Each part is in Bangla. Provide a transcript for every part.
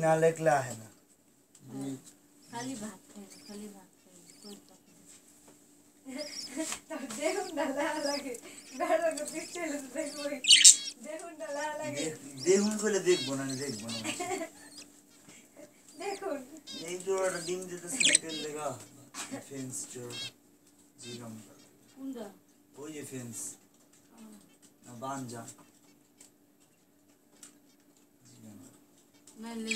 না লেখলে আহে না খালি ভাত খাই তবে দেখুন না লাগে বেড়া করতে চলে দেখো দেখুন না লাগে দেখুন কইলে দেখবো না দেখুন এই জোড়াটা ডিম দিতেছে না লেগা ফেন্স জোড়া জিগাম কোনটা ওই যে ফেন্স না বানজা নালে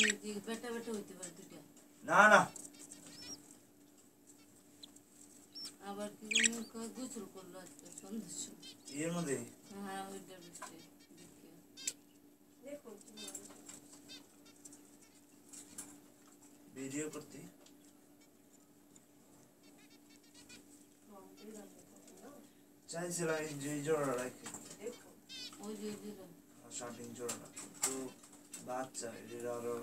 বেটা হইতে পারে দুইটা না আবার কি জানি গোসল করলো আজকে সন্ধ্যা এর মধ্যে হ্যাঁ ওইটার ভিতরে দেখো ভিডিও করতে চাইছিলাম যে জোড়া রাখি ওই যে শার্টিং জোড়াটা তো বাচ্চা এর আরো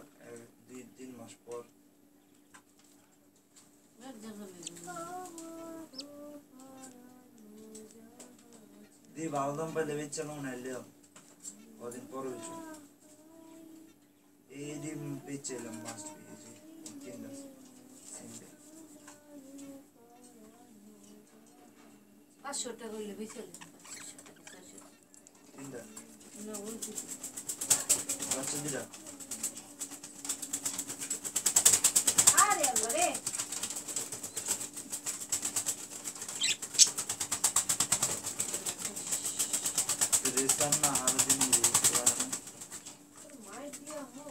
2-3 মাস পর দি ভালো দাম পাইলে বেচানো মনে হয় কদিন পর হয়েছে এই ডিম বেচেলাম মাস্ট পেয়েছি 500 টাকা হইলে বেচে তিনটা না ওই বাচ্চা দিটা আরে আরে রেসান না আরো দিন মাই দিয়া হো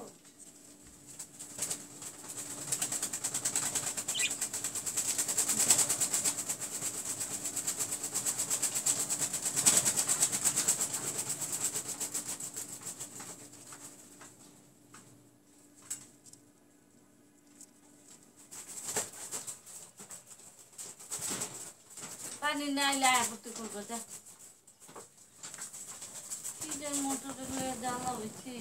পানি না আইলে আপত্তি করবো যা কি যে মোটরে জ্বালা হয়েছে